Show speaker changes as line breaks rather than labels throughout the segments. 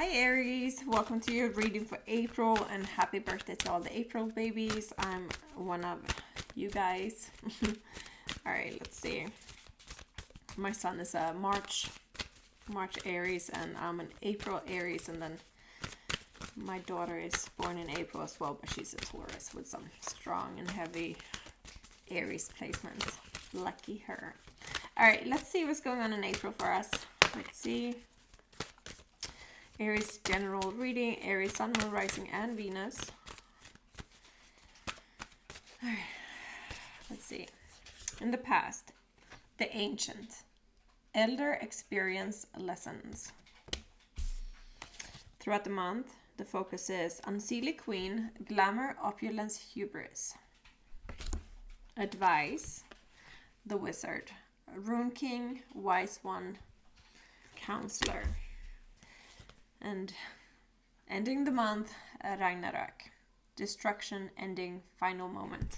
Hi Aries, welcome to your reading for April and happy birthday to all the April babies. I'm one of you guys. Alright, let's see. My son is a March Aries and I'm an April Aries, and then my daughter is born in April as well, but she's a Taurus with some strong and heavy Aries placements. Lucky her. Alright, let's see what's going on in April for us. Let's see. Aries general reading, Aries Sun, Moon, Rising, and Venus. Alright, let's see. In the past, the ancient, elder experience lessons. Throughout the month, the focus is unseelie queen, glamour, opulence, hubris. Advice, the wizard, rune king, wise one, counselor. And ending the month, Ragnarok. Destruction, ending, final moment.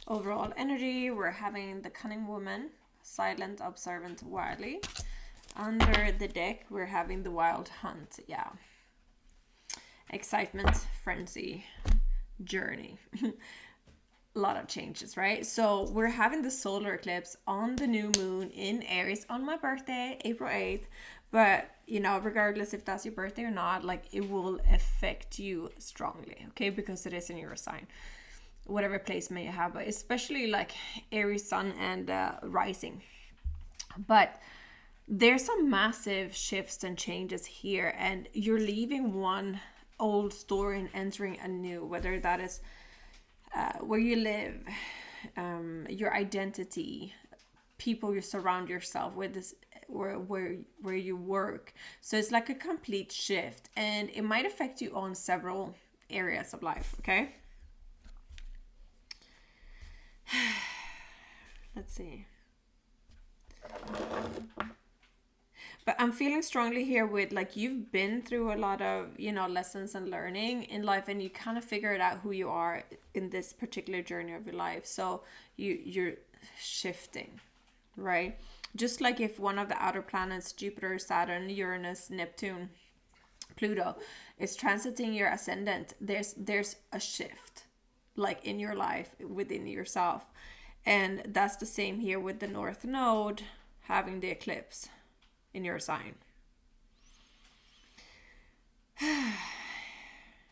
Overall energy, we're having the cunning woman, silent, observant, wily. Under the deck, we're having the wild hunt. Yeah. Excitement, frenzy, journey. A lot of changes, right? So we're having the solar eclipse on the new moon in Aries on my birthday, April 8th. But, you know, regardless if that's your birthday or not, like, it will affect you strongly, okay? Because it is in your sign. Whatever placement you have, but especially, like, Aries Sun and Rising. But there's some massive shifts and changes here, and you're leaving one old story and entering a new, whether that is where you live, your identity, people you surround yourself with, this where you work. So it's like a complete shift, and it might affect you on several areas of life. Okay, let's see. But I'm feeling strongly here with, like, you've been through a lot of, you know, lessons and learning in life, and you kind of figured out who you are in this particular journey of your life. So you're shifting, right? Just like if one of the outer planets, Jupiter, Saturn, Uranus, Neptune, Pluto, is transiting your ascendant, there's a shift, like, in your life, within yourself. And that's the same here with the North Node having the eclipse in your sign.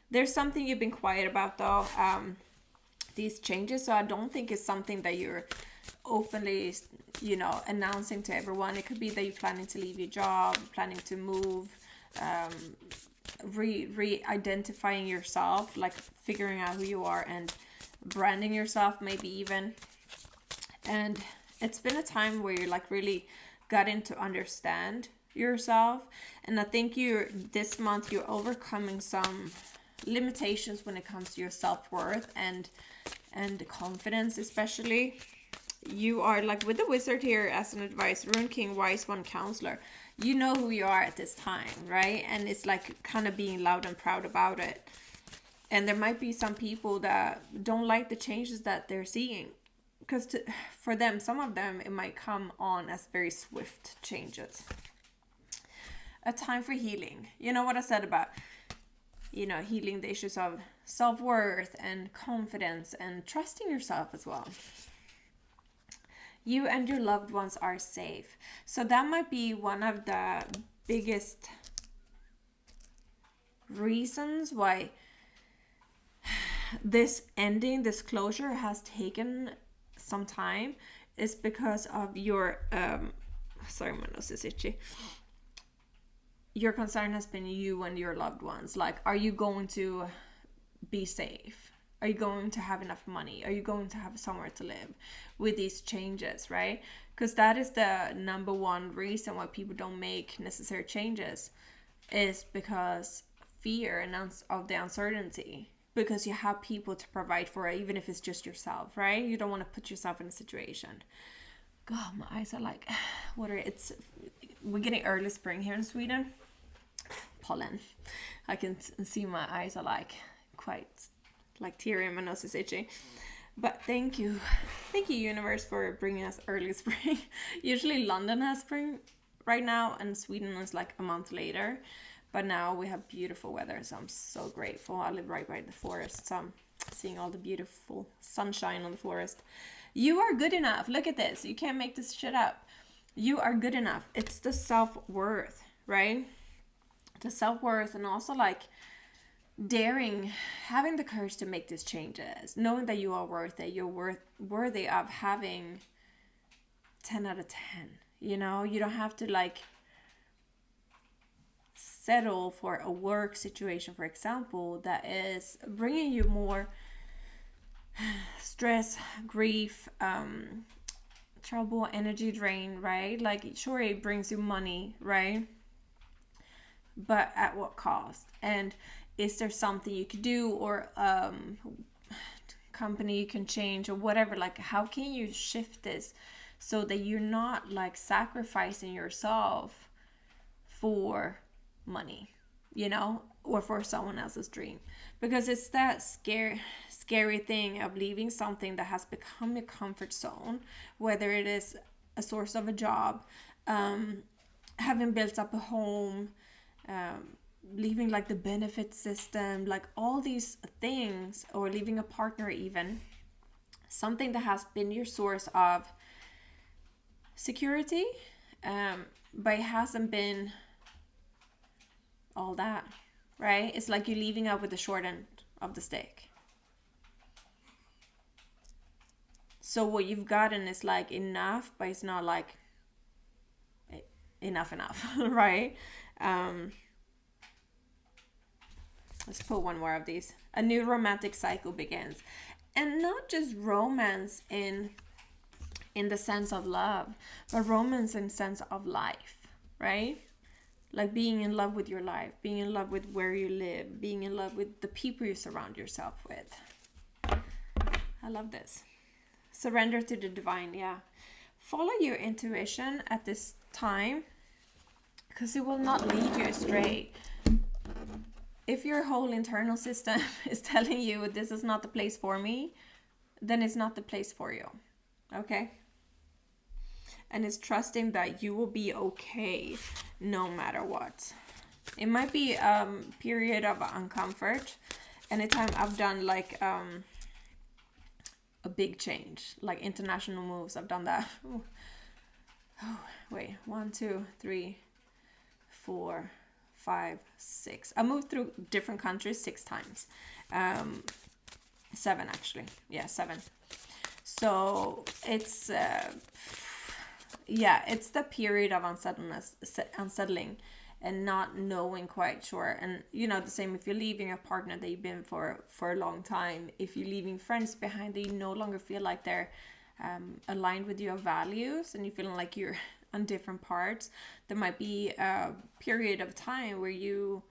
There's something you've been quiet about, though, these changes. So I don't think it's something that you're openly, you know, announcing to everyone. It could be that you're planning to leave your job, planning to move, re-identifying yourself, like figuring out who you are and branding yourself, maybe even. And it's been a time where you're, like, really gotten to understand yourself, and I think this month you're overcoming some limitations when it comes to your self-worth and confidence. Especially, you are, like, with the wizard here as an advice, rune king, wise one, counselor. You know who you are at this time, right? And it's like kind of being loud and proud about it. And there might be some people that don't like the changes that they're seeing, because for them, some of them, it might come on as very swift changes. A time for healing. You know what I said about, you know, healing the issues of self-worth and confidence and trusting yourself as well. You and your loved ones are safe. So that might be one of the biggest reasons why this ending, this closure has taken some time, is because of your sorry, my nose is itchy. Your concern has been you and your loved ones. Like, are you going to be safe? Are you going to have enough money? Are you going to have somewhere to live with these changes, right? Because that is the number one reason why people don't make necessary changes, is because fear and of the uncertainty. Because you have people to provide for it, even if it's just yourself, right? You don't want to put yourself in a situation. God, my eyes are like water. We're getting early spring here in Sweden. Pollen. I can see my eyes are like quite like teary, and my nose is itchy. But thank you universe, for bringing us early spring. Usually London has spring right now, and Sweden is like a month later. But now we have beautiful weather, so I'm so grateful. I live right by the forest, so I'm seeing all the beautiful sunshine on the forest. You are good enough. Look at this. You can't make this shit up. You are good enough. It's the self-worth, right? The self-worth, and also like daring, having the courage to make these changes, knowing that you are worth it. You're worthy of having 10 out of 10. You know, you don't have to like settle for a work situation, for example, that is bringing you more stress, grief, trouble, energy drain, right? Like, sure, it brings you money, right? But at what cost? And is there something you could do, or company you can change, or whatever? Like, how can you shift this so that you're not like sacrificing yourself for money, you know, or for someone else's dream? Because it's that scary thing of leaving something that has become your comfort zone, whether it is a source of a job, having built up a home, leaving like the benefit system, like all these things, or leaving a partner, even something that has been your source of security, but it hasn't been all that, right? It's like you're leaving out with the short end of the stick. So what you've gotten is like enough, but it's not like enough, right? Let's put one more of these. A new romantic cycle begins. And not just romance in the sense of love, but romance in sense of life, right? Like being in love with your life, being in love with where you live, being in love with the people you surround yourself with. I love this. Surrender to the divine, yeah. Follow your intuition at this time, because it will not lead you astray. If your whole internal system is telling you this is not the place for me, then it's not the place for you, okay? And it's trusting that you will be okay no matter what. It might be a period of uncomfort. Anytime I've done like a big change, like international moves, I've done that. Oh, wait, 1, 2, 3, 4, 5, 6. I moved through different countries 6 times. 7 actually. Yeah, 7. So it's it's the period of unsettling and not knowing quite sure. And you know, the same if you're leaving a partner that you've been for a long time, if you're leaving friends behind that you no longer feel like they're aligned with your values, and you feel like you're on different parts, there might be a period of time where you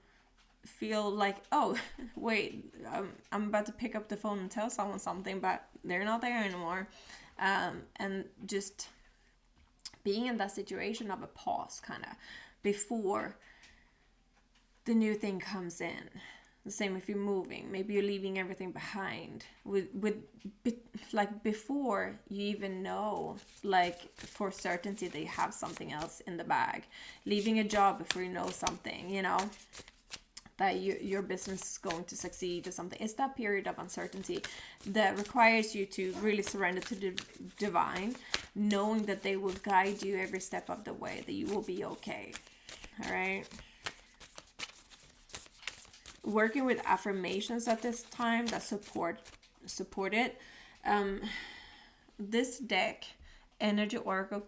feel like, oh wait, I'm about to pick up the phone and tell someone something, but they're not there anymore, and just being in that situation of a pause kind of before the new thing comes in. The same if you're moving, maybe you're leaving everything behind like before you even know, like for certainty that you have something else in the bag. Leaving a job before you know something, you know, that your business is going to succeed or something. It's that period of uncertainty that requires you to really surrender to the divine, knowing that they will guide you every step of the way, that you will be okay. All right. Working with affirmations at this time that support it. This deck, Energy Oracle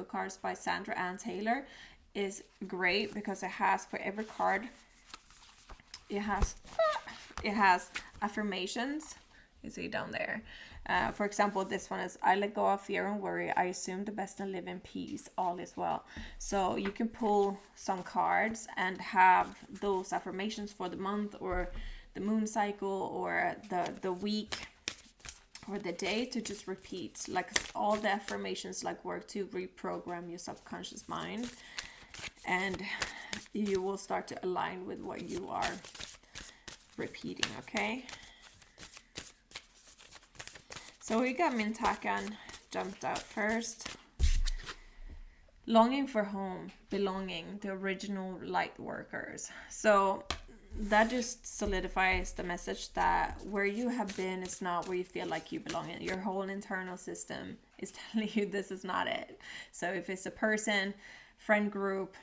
cards by Sandra Ann Taylor, is great because it has, for every card, it has affirmations. You see down there. For example, this one is, I let go of fear and worry. I assume the best and live in peace. All is well. So you can pull some cards and have those affirmations for the month or the moon cycle or the week or the day to just repeat. Like all the affirmations like work to reprogram your subconscious mind, and you will start to align with what you are repeating, okay? So we got Mintakan jumped out first. longing for home, belonging, the original light workers. So that just solidifies the message that where you have been is not where you feel like you belong in. Your whole internal system is telling you this is not it. So if it's a person, friend group,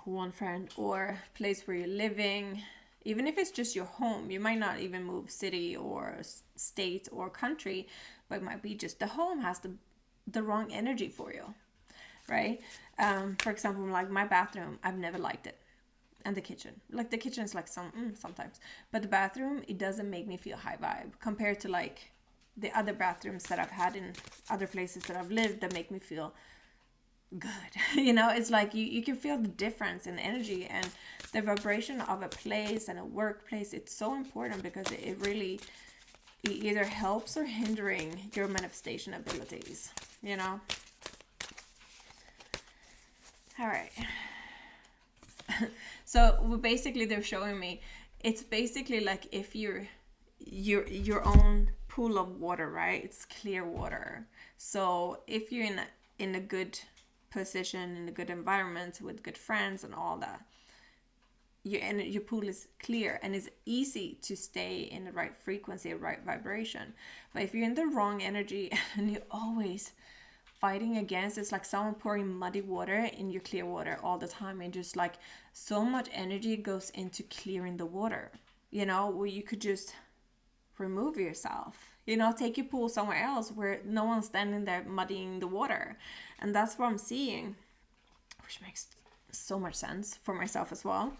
one friend, or place where you're living, even if it's just your home, you might not even move city or state or country, but it might be just the home has the wrong energy for you, right? For example, like my bathroom, I've never liked it. And the kitchen, like the kitchen is like sometimes, but the bathroom, it doesn't make me feel high vibe compared to like the other bathrooms that I've had in other places that I've lived that make me feel good. It's like you can feel the difference in energy and the vibration of a place and a workplace. It's so important because it really either helps or hindering your manifestation abilities. All right. So basically they're showing me it's basically like if you're your own pool of water, right? It's clear water. So if you're in a good position, in a good environment with good friends and all that, your pool is clear and it's easy to stay in the right frequency, right vibration. But if you're in the wrong energy and you're always fighting against, it's like someone pouring muddy water in your clear water all the time, and just like so much energy goes into clearing the water, where you could just remove yourself, take your pool somewhere else where no one's standing there muddying the water. And that's what I'm seeing, which makes so much sense for myself as well.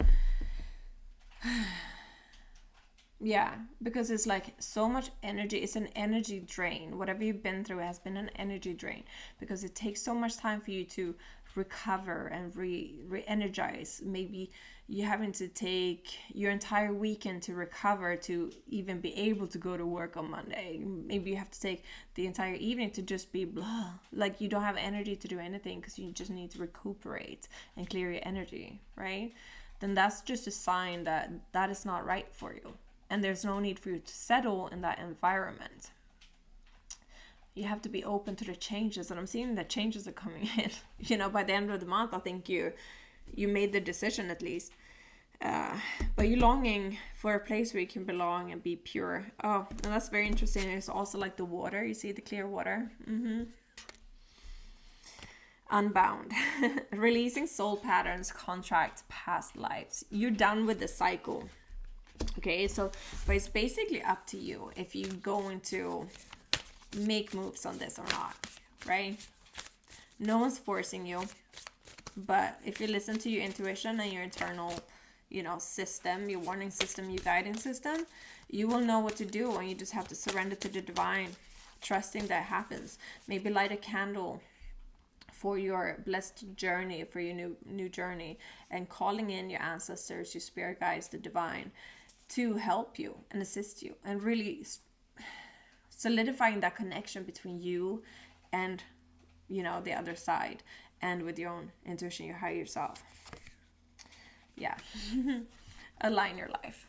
Yeah, because it's like so much energy. It's an energy drain. Whatever you've been through has been an energy drain because it takes so much time for you to recover and re-energize. Maybe you're having to take your entire weekend to recover to even be able to go to work on Monday. Maybe you have to take the entire evening to just be blah. Like you don't have energy to do anything because you just need to recuperate and clear your energy, right? Then that's just a sign that that is not right for you. And there's no need for you to settle in that environment. You have to be open to the changes. And I'm seeing that changes are coming in. By the end of the month, I think you made the decision at least. But you're longing for a place where you can belong and be pure. Oh, and that's very interesting. It's also like the water. You see the clear water? Unbound. Releasing soul patterns, contracts, past lives. You're done with the cycle. Okay, so but it's basically up to you if you're going to make moves on this or not, right? No one's forcing you, but if you listen to your intuition and your internal, system, your warning system, your guiding system, you will know what to do, and you just have to surrender to the divine, trusting that happens. Maybe light a candle for your blessed journey, for your new journey, and calling in your ancestors, your spirit guides, the divine, to help you and assist you, and really solidifying that connection between you and the other side, and with your own intuition, your higher self. Yeah. Align your life.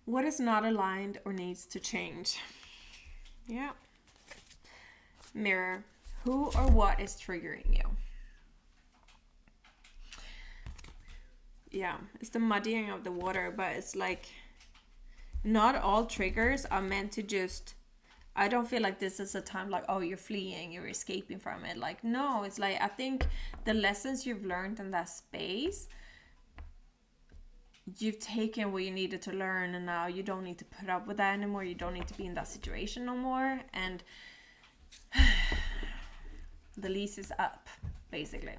What is not aligned or needs to change? Yeah. Mirror. Who or what is triggering you? Yeah, it's the muddying of the water, but it's like not all triggers are meant to just, I don't feel like this is a time like, oh, you're fleeing, you're escaping from it. Like, no, it's like, I think the lessons you've learned in that space, you've taken what you needed to learn, and now you don't need to put up with that anymore. You don't need to be in that situation no more. And the lease is up, basically.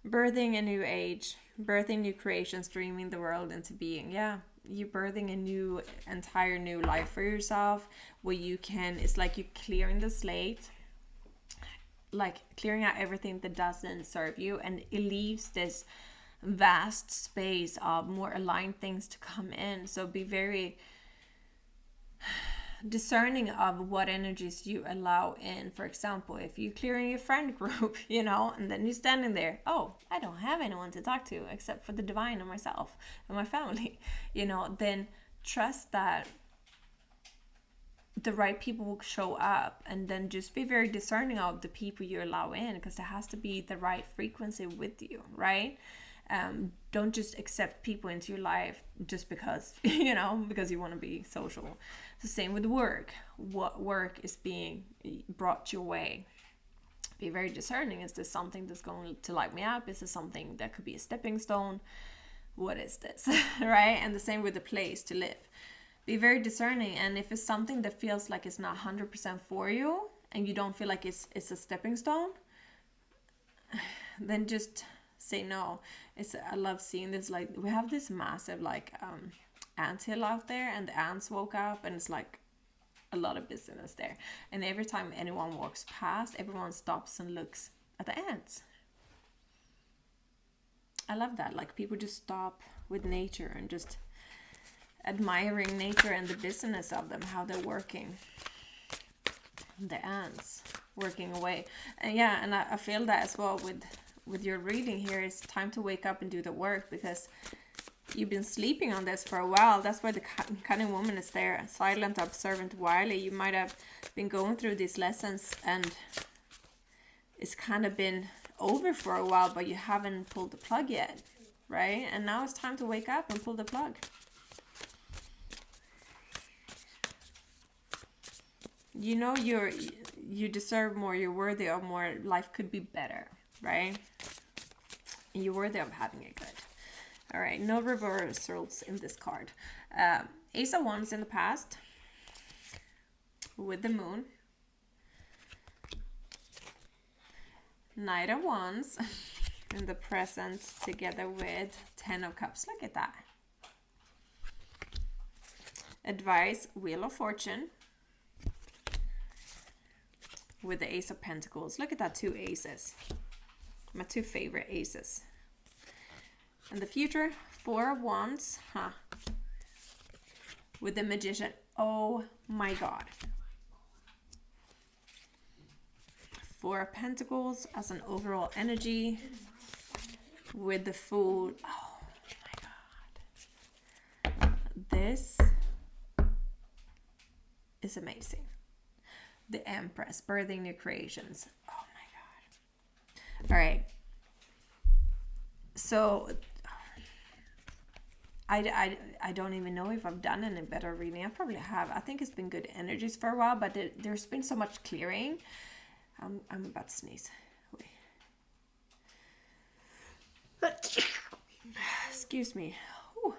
Birthing a new age, birthing new creations, dreaming the world into being. Yeah, you're birthing a entire new life for yourself, where you can, it's like you're clearing the slate, like clearing out everything that doesn't serve you, and it leaves this vast space of more aligned things to come in. So be very discerning of what energies you allow in. For example, if you're clearing your friend group, and then you're standing there, oh, I don't have anyone to talk to except for the divine and myself and my family, then trust that the right people will show up. And then just be very discerning of the people you allow in, because there has to be the right frequency with you, right? Don't just accept people into your life just because, because you want to be social. It's the same with work. What work is being brought your way? Be very discerning. Is this something that's going to light me up? Is this something that could be a stepping stone? What is this? Right? And the same with the place to live. Be very discerning. And if it's something that feels like it's not 100% for you, and you don't feel like it's a stepping stone, then just say no. I love seeing this. Like, we have this massive anthill out there, and the ants woke up, and it's like a lot of business there. And every time anyone walks past, everyone stops and looks at the ants. I love that. Like, people just stop with nature and just admiring nature and the business of them, how they're working. The ants working away. And yeah, and I feel that as well with your reading here. It's time to wake up and do the work, because you've been sleeping on this for a while. That's why the cunning woman is there. Silent, observant, wily. You might have been going through these lessons and it's kind of been over for a while, but you haven't pulled the plug yet, right? And now it's time to wake up and pull the plug. You deserve more. You're worthy of more. Life could be better, right? You're worthy of having it good. All right, no reversals in this card. Ace of Wands in the past with the moon. Knight of Wands in the present together with 10 of Cups. Look at that. Advice, Wheel of Fortune with the Ace of Pentacles. Look at that, 2 aces. My 2 favorite aces. In the future, 4 of Wands, with the Magician. Oh my God. 4 of Pentacles as an overall energy with the Fool. Oh my God. This is amazing. The Empress, birthing new creations. Oh my God. All right. So I don't even know if I've done any better reading. I probably have. I think it's been good energies for a while, but there's been so much clearing. I'm about to sneeze. Wait. Excuse me. Ooh.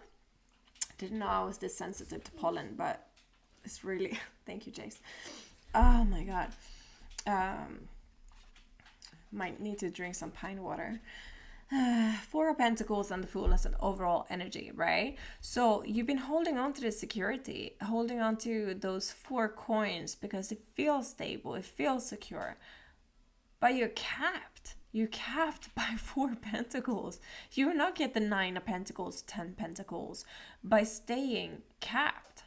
Didn't know I was this sensitive to pollen, but it's really... Thank you, Jace. Oh my God. Might need to drink some pine water. 4 of Pentacles and the Fool as an overall energy, right? So you've been holding on to the security, holding on to those 4 coins because it feels stable, it feels secure. But you're capped. You're capped by 4 Pentacles. You will not get the 9 of Pentacles, 10 Pentacles by staying capped.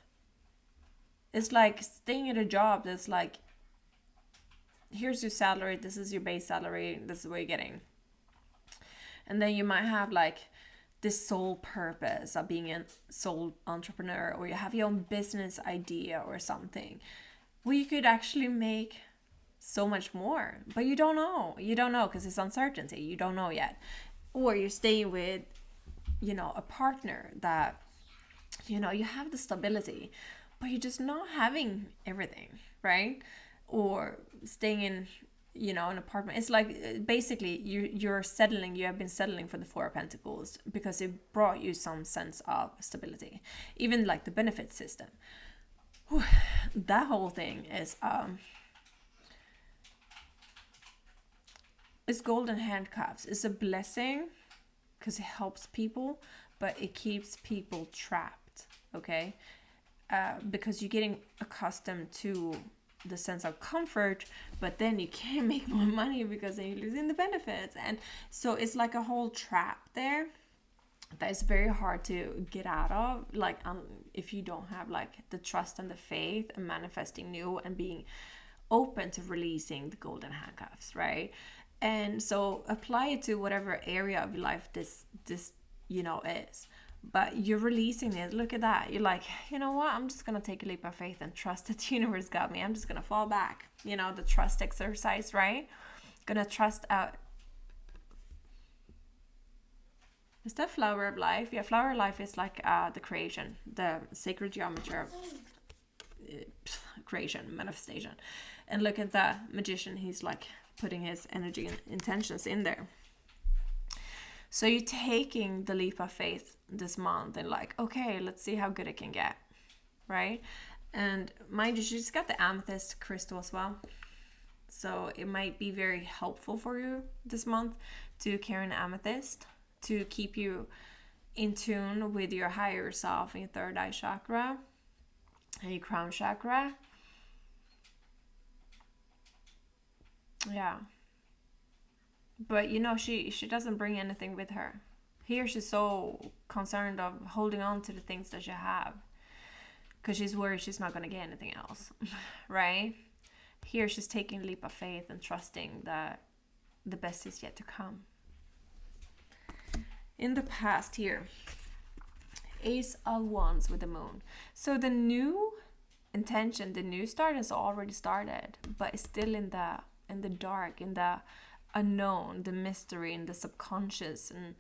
It's like staying at a job that's like, here's your salary, this is your base salary, this is what you're getting. And then you might have like this sole purpose of being a sole entrepreneur, or you have your own business idea or something where you could actually make so much more, but you don't know. You don't know because it's uncertainty. You don't know yet. Or you're staying with, a partner that, you have the stability, but you're just not having everything, right? Or staying in, an apartment. It's like basically you're settling. You have been settling for the 4 of Pentacles because it brought you some sense of stability. Even like the benefit system. Whew, that whole thing is it's golden handcuffs. It's a blessing because it helps people, but it keeps people trapped. Okay, because you're getting accustomed to the sense of comfort, but then you can't make more money because then you're losing the benefits. And so it's like a whole trap there that is very hard to get out of, like if you don't have like the trust and the faith and manifesting new and being open to releasing the golden handcuffs, right? And so apply it to whatever area of your life this is. but you're releasing it. Look at that. You're like, you know what? I'm just going to take a leap of faith and trust that the universe got me. I'm just going to fall back. You know, the trust exercise, right? Going to trust out. Is that flower of life? Yeah, flower of life is like the creation, the sacred geometry of creation, manifestation. And look at the magician. He's like putting his energy and intentions in there. So you're taking the leap of faith this month and like, okay, let's see how good it can get, right? And mind you, she's got the amethyst crystal as well. So it might be very helpful for you this month to carry an amethyst to keep you in tune with your higher self in your third eye chakra and your crown chakra. Yeah. But you know, she doesn't bring anything with her. Here she's so concerned of holding on to the things that she have, because she's worried she's not going to get anything else, right? Here she's taking a leap of faith and trusting that the best is yet to come. In the past here, Ace of Wands with the moon. So the new intention, the new start has already started, but it's still in the dark, in the unknown, the mystery, in the subconscious. And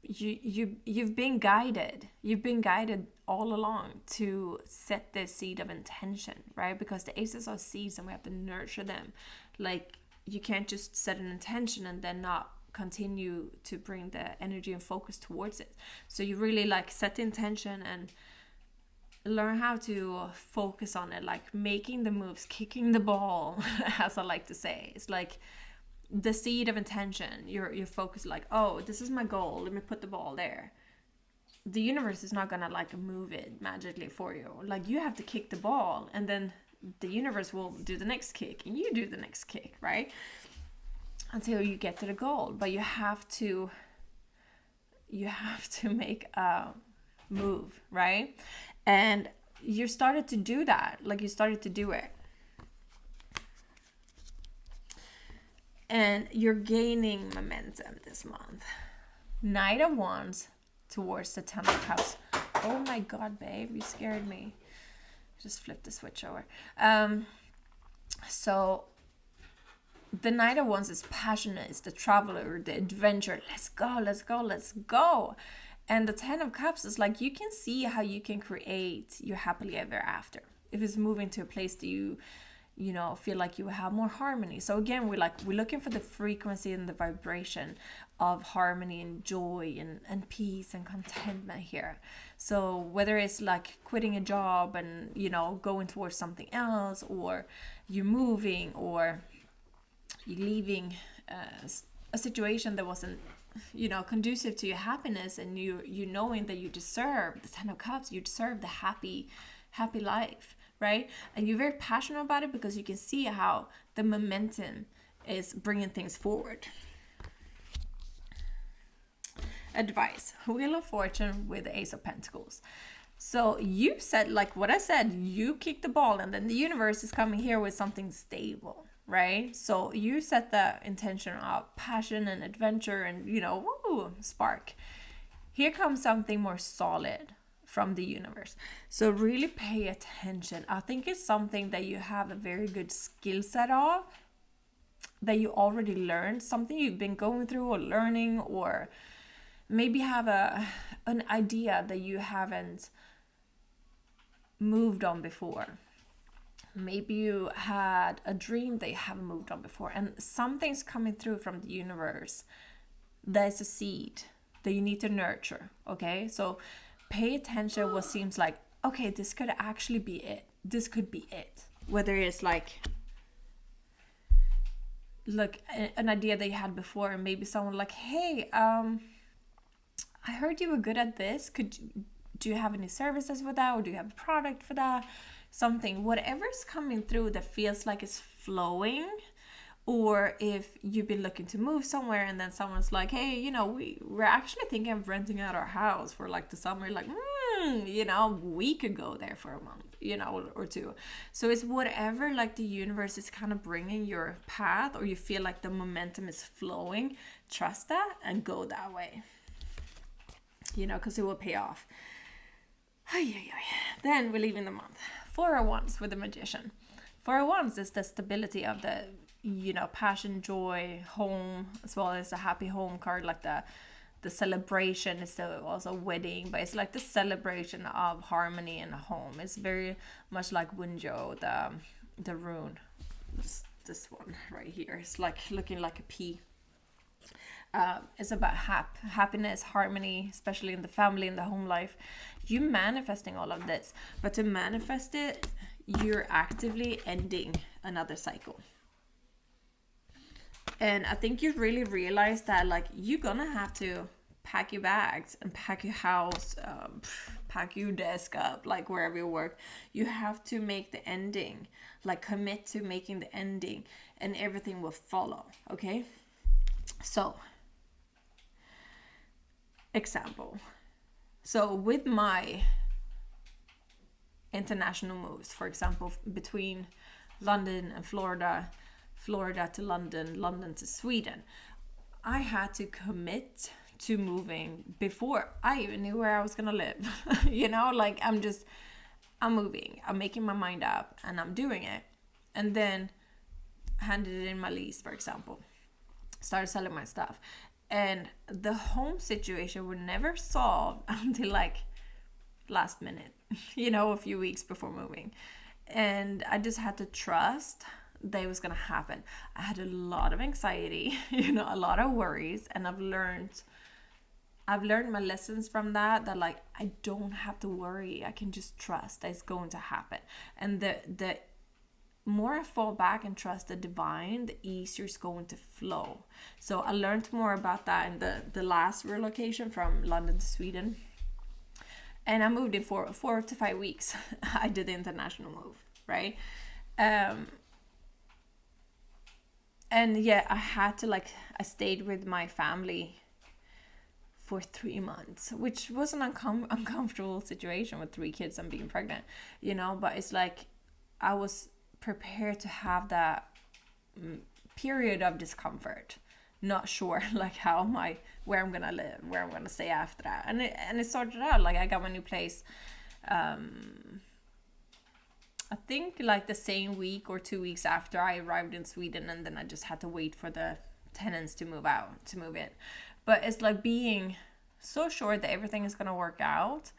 you've been guided. You've been guided all along to set this seed of intention, right? Because the aces are seeds and we have to nurture them. Like, you can't just set an intention and then not continue to bring the energy and focus towards it. So you really like set the intention and learn how to focus on it, like making the moves, kicking the ball, as I like to say. It's like the seed of intention. You're focused like, oh, this is my goal, let me put the ball there. The universe is not gonna like move it magically for you. Like, you have to kick the ball, and then the universe will do the next kick and you do the next kick, right? Until you get to the goal. But you have to make a move, right? And you started to do that. Like, you started to do it. And you're gaining momentum this month. Knight of Wands towards the Ten of Cups. Oh my God, babe, you scared me. Just flip the switch over. So the Knight of Wands is passionate, it's the traveler, the adventure. Let's go, let's go, let's go. And the Ten of Cups is like, you can see how you can create your happily ever after. If it's moving to a place that you know, feel like you have more harmony. So again, we're looking for the frequency and the vibration of harmony and joy and peace and contentment here. So whether it's like quitting a job and, you know, going towards something else, or you're moving, or you're leaving a situation that wasn't, you know, conducive to your happiness, and you knowing that you deserve the Ten of Cups, you deserve the happy life, right? And you're very passionate about it because you can see how the momentum is bringing things forward. Advice: Wheel of Fortune with the Ace of Pentacles. So you said, like what I said, you kick the ball, and then the universe is coming here with something stable, right? So you set the intention of passion and adventure and, you know, woo, spark. Here comes something more solid from the universe. So really pay attention. I think it's something that you have a very good skill set of, that you already learned, something you've been going through or learning, or maybe have an idea that you haven't moved on before. Maybe you had a dream that you haven't moved on before, and something's coming through from the universe. There's a seed that you need to nurture, okay? So pay attention what seems like, okay, this could actually be it. This could be it. Whether it's like an idea that you had before, and maybe someone like, hey, I heard you were good at this. Do you have any services for that? Or do you have a product for that? Something, whatever's coming through that feels like it's flowing. Or if you've been looking to move somewhere and then someone's like, hey, you know, we're actually thinking of renting out our house for like the summer. Like, you know, we could go there for a month, you know, or two. So it's whatever like the universe is kind of bringing your path, or you feel like the momentum is flowing. Trust that and go that way. because it will pay off. Then we leave in the month. 4 of Wands with the Magician. 4 of Wands is the stability of the, passion, joy, home, as well as a happy home card, like the celebration is also wedding, but it's like the celebration of harmony in a home. It's very much like Wunjo, the rune. This one right here. It's like looking like a P. It's about happiness, harmony, especially in the family, in the home life. You manifesting all of this, but to manifest it, you're actively ending another cycle. And I think you really realize that, like, you're gonna have to pack your bags and pack your house, pack your desk up, like wherever you work. You have to make the ending, like commit to making the ending, and everything will follow. Okay, so example. So with my international moves, for example, between London and Florida to London, London to Sweden, I had to commit to moving before I even knew where I was gonna live. Like I'm moving, I'm making my mind up, and I'm doing it. And then handed in my lease, for example, started selling my stuff. And the home situation was never solved until like last minute, a few weeks before moving. And I just had to trust that it was going to happen. I had a lot of anxiety, a lot of worries, and I've learned my lessons from that like I don't have to worry. I can just trust that it's going to happen. And the more I fall back and trust the divine, the easier it's going to flow. So I learned more about that in the last relocation from London to Sweden. And I moved in for 4 to 5 weeks. I did the international move, right? And yeah, I had to I stayed with my family for 3 months, which was an uncomfortable situation with 3 kids and being pregnant, but it's like I was prepared to have that period of discomfort, not sure where I'm gonna live, where I'm gonna stay after that, and it sorted out. Like I got my new place I think like the same week or 2 weeks after I arrived in Sweden, and then I just had to wait for the tenants to move in. But it's like being so sure that everything is gonna work out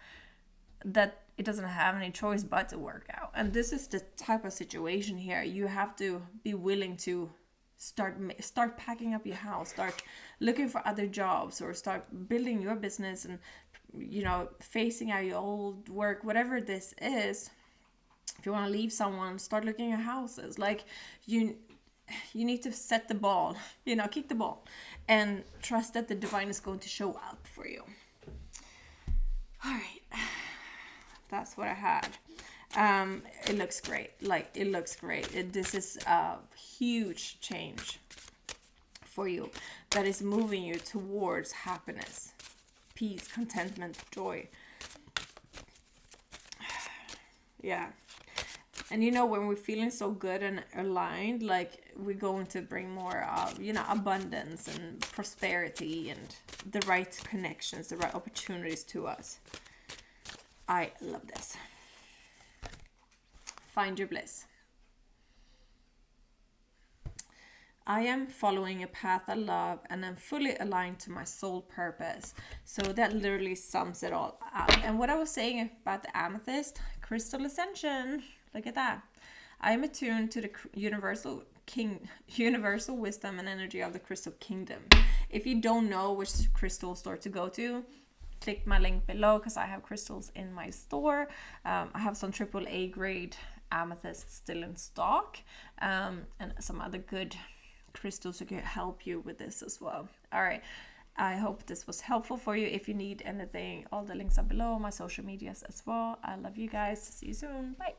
that it doesn't have any choice but to work out. And this is the type of situation here. You have to be willing to start packing up your house, start looking for other jobs, or start building your business, and phasing out your old work, whatever this is. If you want to leave someone, start looking at houses. Like you need to set the ball, kick the ball, and trust that the divine is going to show up for you. All right. That's what I had. It looks great. This is a huge change for you that is moving you towards happiness, peace, contentment, joy. Yeah. And when we're feeling so good and aligned, like we're going to bring more of, abundance and prosperity and the right connections, the right opportunities to us. I love this. Find your bliss. I am following a path I love, and I'm fully aligned to my soul purpose. So that literally sums it all up. And what I was saying about the amethyst, crystal ascension, look at that. I am attuned to the universal wisdom and energy of the crystal kingdom. If you don't know which crystal store to go to, click my link below, because I have crystals in my store. I have some AAA grade amethyst still in stock, and some other good crystals to help you with this as well. All right, I hope this was helpful for you. If you need anything, all the links are below, my social medias as well. I love you guys. See you soon. Bye.